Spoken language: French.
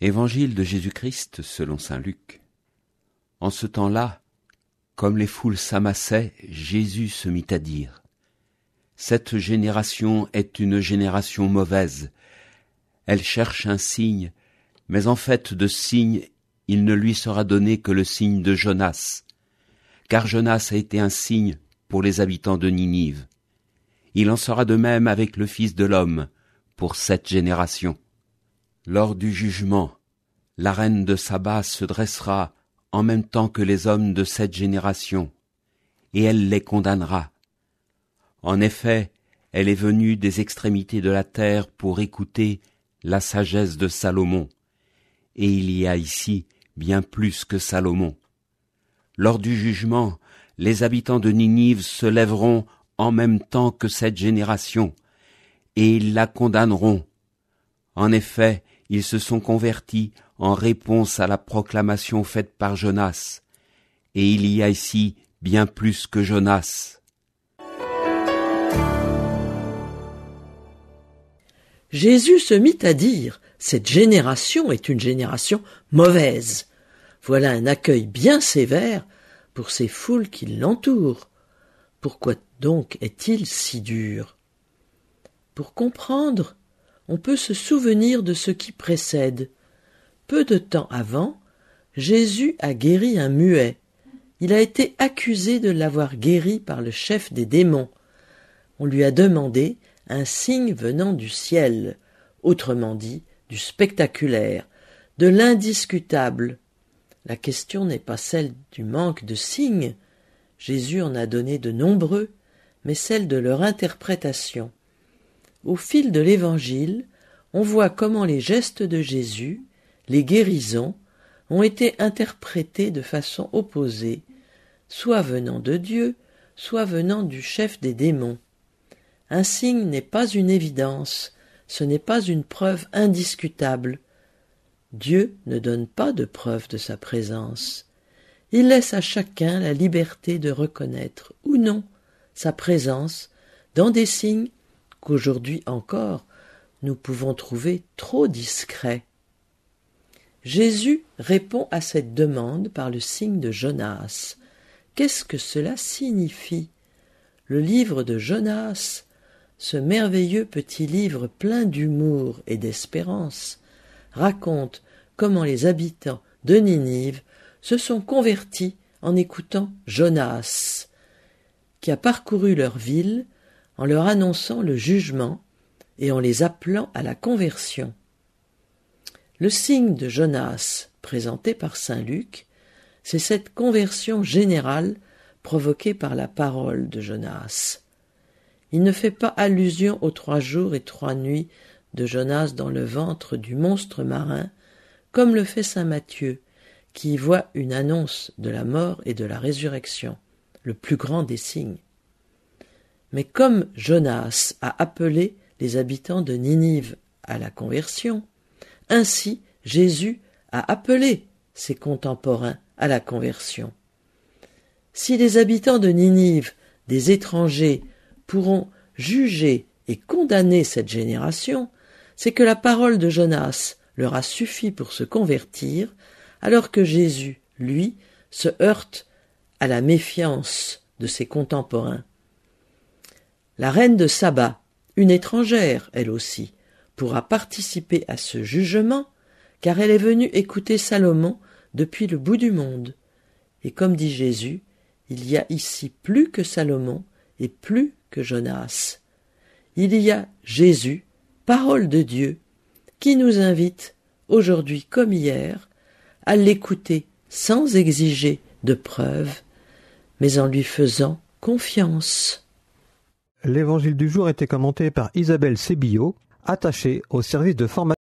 Évangile de Jésus-Christ selon saint Luc. En ce temps-là, comme les foules s'amassaient, Jésus se mit à dire : Cette génération est une génération mauvaise. Elle cherche un signe, mais en fait de signe, il ne lui sera donné que le signe de Jonas. Car Jonas a été un signe pour les habitants de Ninive. Il en sera de même avec le Fils de l'homme pour cette génération. Lors du jugement, la reine de Saba se dressera en même temps que les hommes de cette génération, et elle les condamnera. En effet, elle est venue des extrémités de la terre pour écouter la sagesse de Salomon, et il y a ici bien plus que Salomon. Lors du jugement, les habitants de Ninive se lèveront en même temps que cette génération, et ils la condamneront. En effet, ils se sont convertis en réponse à la proclamation faite par Jonas, et il y a ici bien plus que Jonas. Jésus se mit à dire : cette génération est une génération mauvaise. Voilà un accueil bien sévère pour ces foules qui l'entourent. Pourquoi donc est-il si dur ? Pour comprendre, on peut se souvenir de ce qui précède. Peu de temps avant, Jésus a guéri un muet. Il a été accusé de l'avoir guéri par le chef des démons. On lui a demandé un signe venant du ciel, autrement dit, du spectaculaire, de l'indiscutable. La question n'est pas celle du manque de signes, Jésus en a donné de nombreux, mais celle de leur interprétation. Au fil de l'Évangile, on voit comment les gestes de Jésus, les guérisons, ont été interprétés de façon opposée, soit venant de Dieu, soit venant du chef des démons. Un signe n'est pas une évidence, ce n'est pas une preuve indiscutable. Dieu ne donne pas de preuve de sa présence. Il laisse à chacun la liberté de reconnaître ou non sa présence dans des signes qu'aujourd'hui encore nous pouvons trouver trop discrets. Jésus répond à cette demande par le signe de Jonas. Qu'est-ce que cela signifie ? Le livre de Jonas, ce merveilleux petit livre plein d'humour et d'espérance, raconte comment les habitants de Ninive se sont convertis en écoutant Jonas, qui a parcouru leur ville en leur annonçant le jugement et en les appelant à la conversion. Le signe de Jonas, présenté par saint Luc, c'est cette conversion générale provoquée par la parole de Jonas. Il ne fait pas allusion aux 3 jours et 3 nuits de Jonas dans le ventre du monstre marin, comme le fait saint Matthieu, qui y voit une annonce de la mort et de la résurrection, le plus grand des signes. Mais comme Jonas a appelé les habitants de Ninive à la conversion, ainsi Jésus a appelé ses contemporains à la conversion. Si les habitants de Ninive, des étrangers, pourront juger et condamner cette génération, c'est que la parole de Jonas leur a suffi pour se convertir, alors que Jésus, lui, se heurte à la méfiance de ses contemporains. La reine de Saba, une étrangère, elle aussi, pourra participer à ce jugement, car elle est venue écouter Salomon depuis le bout du monde. Et comme dit Jésus, il y a ici plus que Salomon et plus que Jonas. Il y a Jésus, parole de Dieu, qui nous invite, aujourd'hui comme hier, à l'écouter sans exiger de preuves, mais en lui faisant confiance. L'évangile du jour était commenté par Isabelle Sébillot, attachée au service de formation